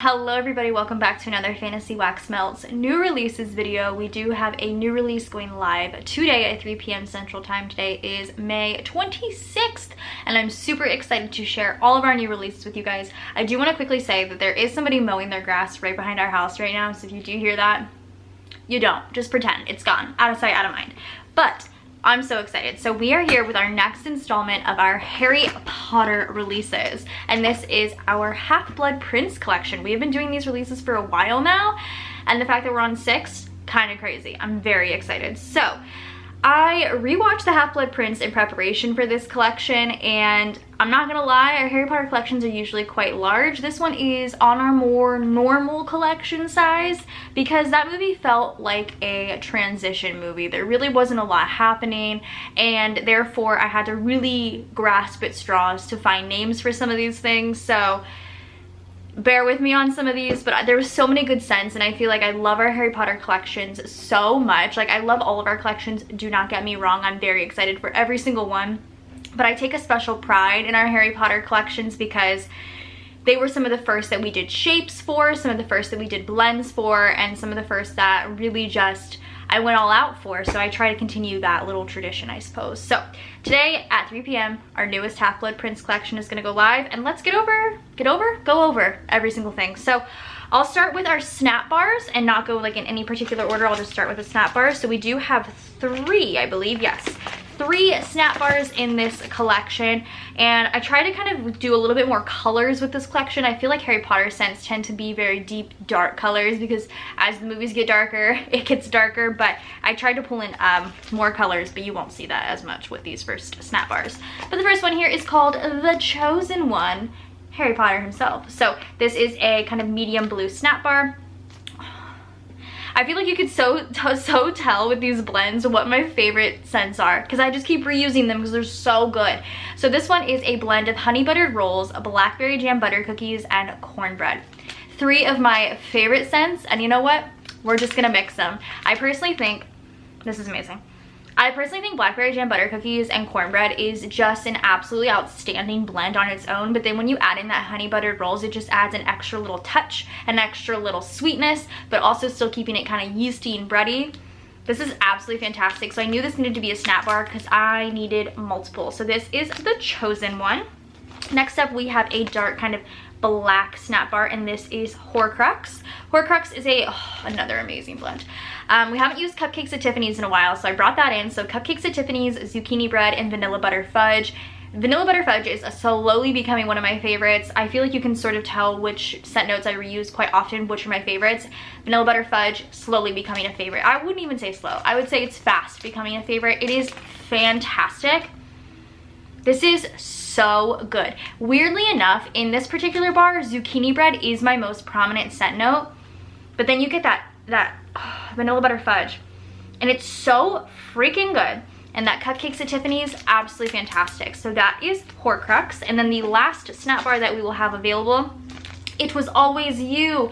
Hello everybody, welcome back to another Fantasy Wax Melts new releases video. We do have a new release going live today at 3 p.m. Central Time. Today is May 26th and I'm super excited to share all of our new releases with you guys. I do want to quickly say that there is somebody mowing their grass right behind our house right now, so if you do hear that, you don't. Just pretend it's gone. Out of sight, out of mind. But I'm so excited. So we are here with our next installment of our Harry Potter releases, and this is our Half-Blood Prince collection. We have been doing these releases for a while now, and the fact that we're on 6, kind of crazy. I'm very excited. So I rewatched the Half-Blood Prince in preparation for this collection, and I'm not gonna lie, our Harry Potter collections are usually quite large. This one is on our more normal collection size because that movie felt like a transition movie. There really wasn't a lot happening, and therefore I had to really grasp at straws to find names for some of these things. So bear with me on some of these, but there was so many good scents, and I feel like I love our Harry Potter collections so much. Like, I love all of our collections, do not get me wrong. I'm very excited for every single one, but I take a special pride in our Harry Potter collections because they were some of the first that we did shapes for, some of the first that we did blends for, and some of the first that really just I went all out for. So I try to continue that little tradition, I suppose. So today at 3 p.m. our newest Half-Blood Prince collection is going to go live, and let's go over every single thing. So I'll start with our snap bars and not go like in any particular order. I'll just start with the snap bars. So we do have 3, I believe, yes, 3 snap bars in this collection, and I try to kind of do a little bit more colors with this collection. I feel like Harry Potter scents tend to be very deep, dark colors because as the movies get darker, it gets darker, but I tried to pull in more colors, but you won't see that as much with these first snap bars. But the first one here is called The Chosen One, Harry Potter himself. So this is a kind of medium blue snap bar. I feel like you could so tell with these blends what my favorite scents are because I just keep reusing them because they're so good. So this one is a blend of honey buttered rolls, blackberry jam butter cookies, and cornbread. 3 of my favorite scents, and you know what? We're just gonna mix them. I personally think this is amazing. I personally think blackberry jam butter cookies and cornbread is just an absolutely outstanding blend on its own, but then when you add in that honey buttered rolls, it just adds an extra little touch, an extra little sweetness, but also still keeping it kind of yeasty and bready. This is absolutely fantastic. So I knew this needed to be a snap bar because I needed multiple. So this is The Chosen One. Next up, we have a dark kind of black snap bar, and this is Horcrux. Horcrux is another amazing blend. We haven't used Cupcakes at Tiffany's in a while, so I brought that in. So Cupcakes at Tiffany's, zucchini bread, and vanilla butter fudge. Vanilla butter fudge is slowly becoming one of my favorites. I feel like you can sort of tell which scent notes I reuse quite often, which are my favorites. Vanilla butter fudge, slowly becoming a favorite. I wouldn't even say slow. I would say it's fast becoming a favorite. It is fantastic. This is so good. Weirdly enough, in this particular bar, zucchini bread is my most prominent scent note, but then you get that vanilla butter fudge, and it's so freaking good. And that Cupcakes at Tiffany's, absolutely fantastic. So that is Horcrux. And then the last snap bar that we will have available, It Was Always You.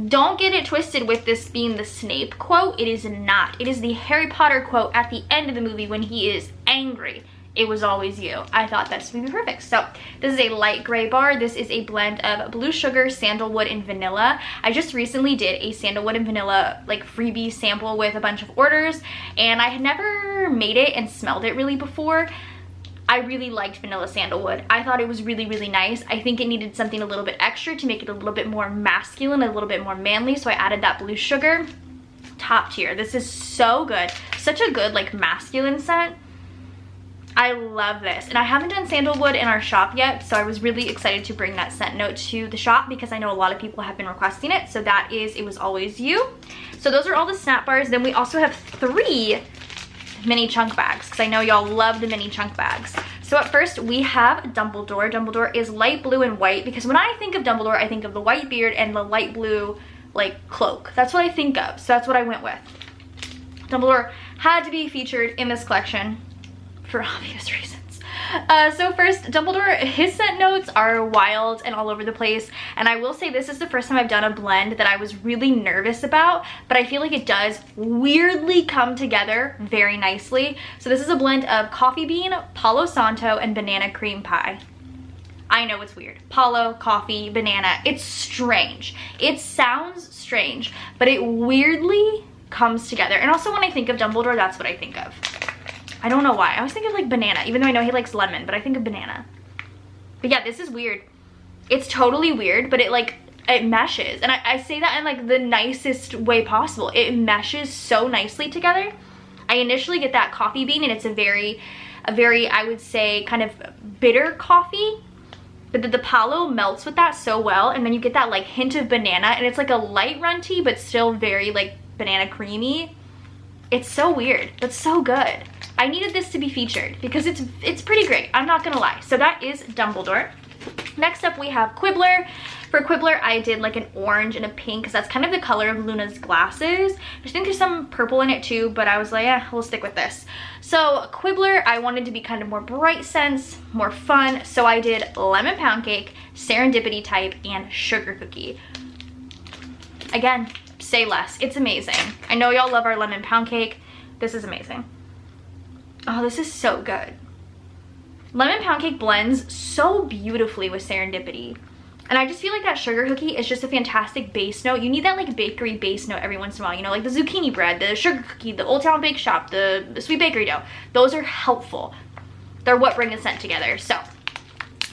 Don't get it twisted with this being the Snape quote. It is not. It is the Harry Potter quote at the end of the movie when he is angry. It was always you. I thought this would be perfect. So this is a light gray bar. This is a blend of blue sugar, sandalwood, and vanilla. I just recently did a sandalwood and vanilla like freebie sample with a bunch of orders, and I had never made it and smelled it really before. I really liked vanilla sandalwood. I thought it was really, really nice. I think it needed something a little bit extra to make it a little bit more masculine, a little bit more manly, so I added that blue sugar. Top tier. This is so good. Such a good like masculine scent. I love this, and I haven't done sandalwood in our shop yet, so I was really excited to bring that scent note to the shop because I know a lot of people have been requesting it. So that is It Was Always You. So those are all the snap bars. Then we also have 3 mini chunk bags because I know y'all love the mini chunk bags. So at first we have Dumbledore. Dumbledore is light blue and white because when I think of Dumbledore, I think of the white beard and the light blue like cloak. That's what I think of, so that's what I went with. Dumbledore had to be featured in this collection for obvious reasons. So first, Dumbledore, his scent notes are wild and all over the place, and I will say this is the first time I've done a blend that I was really nervous about, but I feel like it does weirdly come together very nicely. So this is a blend of coffee bean, Palo Santo, and banana cream pie. I know it's weird. Palo, coffee, banana. It's strange. It sounds strange, but it weirdly comes together. And also when I think of Dumbledore, that's what I think of. I don't know why. I always think of like banana, even though I know he likes lemon, but I think of banana. But yeah, this is weird. It's totally weird, but it meshes. And I say that in like the nicest way possible. It meshes so nicely together. I initially get that coffee bean, and it's a very, I would say, kind of bitter coffee. But the Palo melts with that so well, and then you get that like hint of banana, and it's like a light runty, but still very like banana creamy. It's so weird, but so good. I needed this to be featured because it's pretty great. I'm not gonna lie. So that is Dumbledore. Next up we have Quibbler. For Quibbler, I did like an orange and a pink because that's kind of the color of Luna's glasses. I think there's some purple in it too, but I was like, yeah, we'll stick with this. So Quibbler, I wanted to be kind of more bright scents, more fun. So I did lemon pound cake, serendipity type, and sugar cookie. Again, say less. It's amazing. I know y'all love our lemon pound cake. This is amazing. Oh, this is so good. Lemon pound cake blends so beautifully with serendipity. And I just feel like that sugar cookie is just a fantastic base note. You need that like bakery base note every once in a while, you know, like the zucchini bread, the sugar cookie, the Old Town Bake Shop, the sweet bakery dough. Those are helpful. They're what bring the scent together. So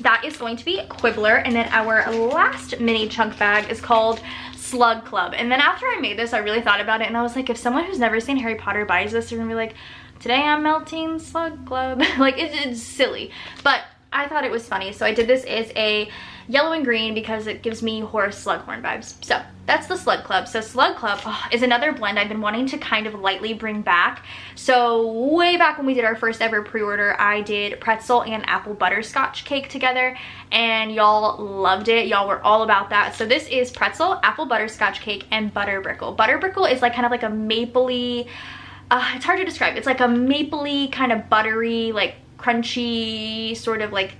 that is going to be Quibbler. And then our last mini chunk bag is called Slug Club. And then after I made this, I really thought about it, and I was like, if someone who's never seen Harry Potter buys this, they're gonna be like, today I'm melting Slug Club. Like it's silly, but I thought it was funny. So I did this as a yellow and green because it gives me Horace Slughorn vibes. So that's the Slug Club. So Slug Club is another blend I've been wanting to kind of lightly bring back. So way back when we did our first ever pre-order, I did pretzel and apple butterscotch cake together, and y'all loved it. Y'all were all about that. So this is pretzel, apple butterscotch cake, and butter brickle. Butter brickle is like kind of like a mapley, it's hard to describe. It's like a mapley kind of buttery, like crunchy sort of like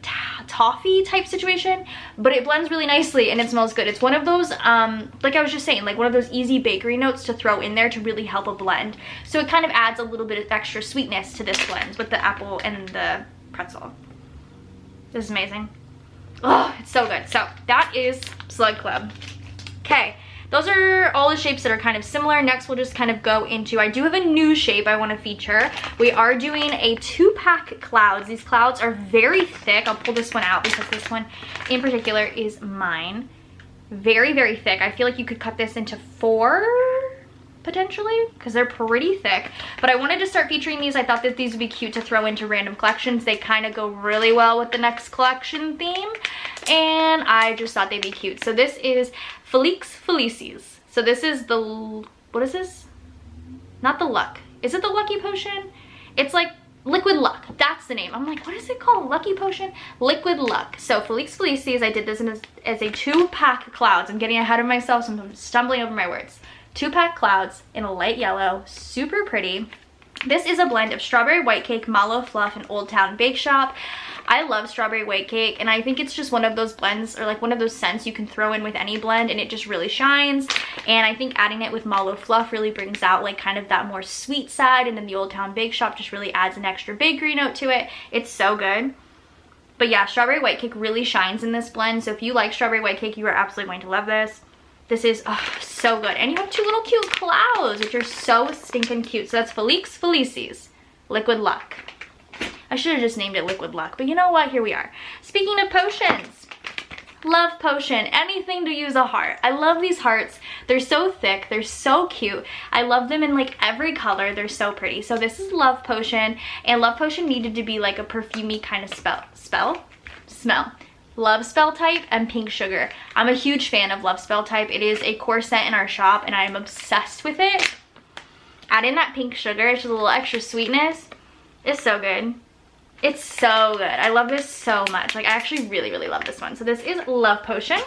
toffee type situation, but it blends really nicely and it smells good. It's one of those like I was just saying, like one of those easy bakery notes to throw in there to really help a blend. So it kind of adds a little bit of extra sweetness to this blend with the apple and the pretzel. This is amazing. Oh, it's so good. So that is Slug Club. Okay, those are all the shapes that are kind of similar. Next, we'll just kind of go into, I do have a new shape I want to feature. We are doing a 2-pack clouds. These clouds are very thick. I'll pull this one out because this one in particular is mine. Very, very thick. I feel like you could cut this into 4 potentially because they're pretty thick, but I wanted to start featuring these. I thought that these would be cute to throw into random collections. They kind of go really well with the next collection theme, and I just thought they'd be cute. So this is Felix Felicis. So this is the, what is this? Not the Luck. Is it the Lucky Potion? It's like Liquid Luck. That's the name. I'm like, what is it called? Lucky Potion? Liquid Luck. So Felix Felicis, I did this as a 2-pack clouds. I'm getting ahead of myself, so I'm stumbling over my words. 2-pack clouds in a light yellow, super pretty. This is a blend of strawberry white cake, mallow fluff, and Old Town Bake Shop. I love strawberry white cake, and I think it's just one of those blends, or like one of those scents you can throw in with any blend and it just really shines. And I think adding it with mallow fluff really brings out like kind of that more sweet side, and then the Old Town Bake Shop just really adds an extra bakery note to it. It's so good. But yeah, strawberry white cake really shines in this blend, so if you like strawberry white cake, you are absolutely going to love this. This is so good. And you have 2 little cute clouds, which are so stinking cute. So that's Felix Felicis, Liquid Luck. I should have just named it Liquid Luck, but you know what? Here we are. Speaking of potions, Love Potion. Anything to use a heart. I love these hearts. They're so thick. They're so cute. I love them in like every color. They're so pretty. So this is Love Potion, and Love Potion needed to be like a perfumey kind of smell. Love Spell type and Pink Sugar. I'm a huge fan of Love Spell type. It is a core scent in our shop and I am obsessed with it. Add in that Pink Sugar, it's just a little extra sweetness. It's so good. It's so good. I love this so much. Like I actually really, really love this one. So this is Love Potion.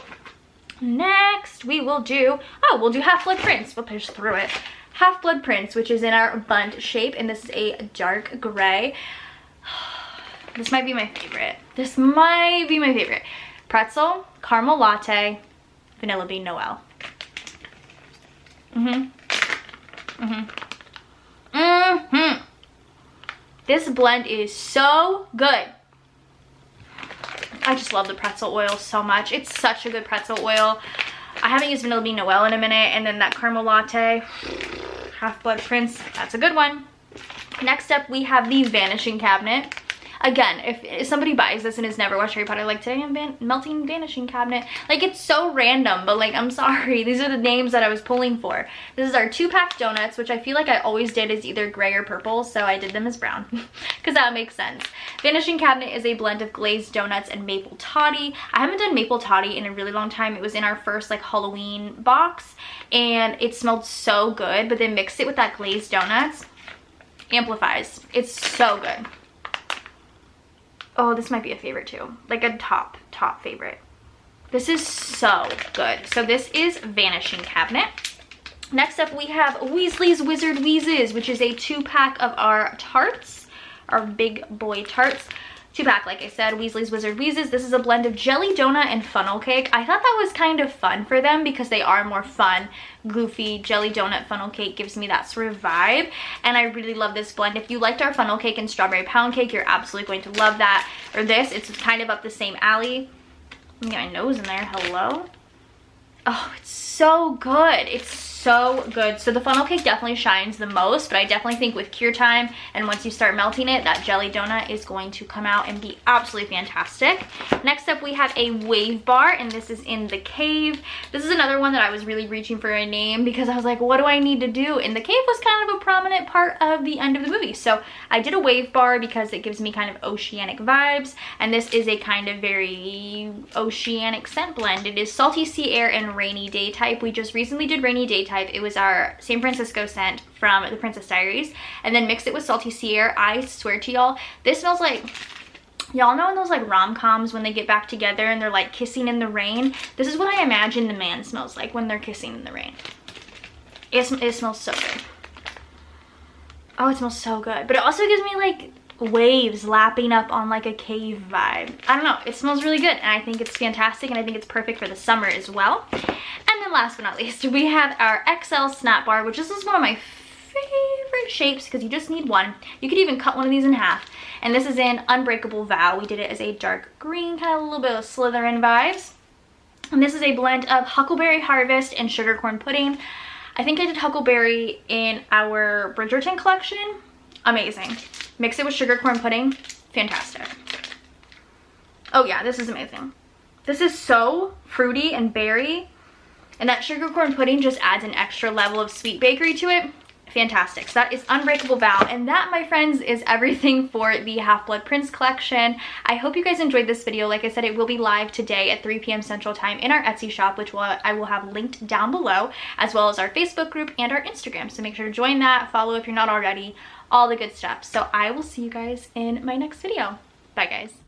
Next we will do, we'll do Half-Blood Prince. We'll push through it. Half-Blood Prince, which is in our bund shape, and this is a dark gray. This might be my favorite. This might be my favorite. Pretzel, caramel latte, vanilla bean Noel. This blend is so good. I just love the pretzel oil so much. It's such a good pretzel oil. I haven't used Vanilla Bean Noel in a minute, and then that caramel latte, Half-Blood Prince, that's a good one. Next up, we have the Vanishing Cabinet. Again, if somebody buys this and has never watched Harry Potter, like, today I'm melting Vanishing Cabinet. Like, it's so random, but like, I'm sorry. These are the names that I was pulling for. This is our 2-pack donuts, which I feel like I always did as either gray or purple, so I did them as brown, because that makes sense. Vanishing Cabinet is a blend of glazed donuts and maple toddy. I haven't done maple toddy in a really long time. It was in our first, like, Halloween box, and it smelled so good, but then mix it with that glazed donuts. Amplifies. It's so good. Oh, this might be a favorite too. Like a top favorite. This is so good. So this is Vanishing Cabinet. Next up, we have Weasley's Wizard Wheezes, which is a 2-pack of our tarts, our big boy tarts. 2-pack, like I said, Weasley's Wizard Wheezes. This is a blend of jelly donut and funnel cake. I thought that was kind of fun for them because they are more fun, goofy. Jelly donut funnel cake gives me that sort of vibe, and I really love this blend. If you liked our funnel cake and strawberry pound cake, you're absolutely going to love that. Or this, it's kind of up the same alley. Let me get my nose in there. Hello. Oh, it's so good. It's so good. So the funnel cake definitely shines the most, but I definitely think with cure time and once you start melting it, that jelly donut is going to come out and be absolutely fantastic. Next up, we have a wave bar, and this is in the cave. This is another one that I was really reaching for a name because I was like, what do I need to do? And the cave was kind of a prominent part of the end of the movie. So I did a wave bar because it gives me kind of oceanic vibes, and this is a kind of very oceanic scent blend. It is salty sea air and rainy day type. We just recently did rainy day type. It was our San Francisco scent from the Princess Diaries, and then mixed it with salty sea air. I swear to y'all, this smells like, y'all know in those like rom-coms when they get back together and they're like kissing in the rain? This is what I imagine the man smells like when they're kissing in the rain. It smells so good. Oh, it smells so good. But it also gives me like waves lapping up on like a cave vibe. I don't know, it smells really good, and I think it's fantastic, and I think it's perfect for the summer as well. And then last but not least, we have our XL Snap Bar, which this is one of my favorite shapes because you just need one. You could even cut one of these in half. And this is in Unbreakable Vow. We did it as a dark green, kind of a little bit of Slytherin vibes. And this is a blend of Huckleberry Harvest and Sugar Corn Pudding. I think I did Huckleberry in our Bridgerton collection. Amazing. Mix it with Sugar Corn Pudding. Fantastic. Oh yeah, this is amazing. This is so fruity and berry, and that Sugar Corn Pudding just adds an extra level of sweet bakery to it. Fantastic. So that is Unbreakable Vow, and that, my friends, is everything for the Half-Blood Prince collection. I hope you guys enjoyed this video. Like I said, it will be live today at 3 p.m. Central Time in our Etsy shop, which I will have linked down below, as well as our Facebook group and our Instagram. So make sure to join that, follow if you're not already, all the good stuff. So I will see you guys in my next video. Bye, guys.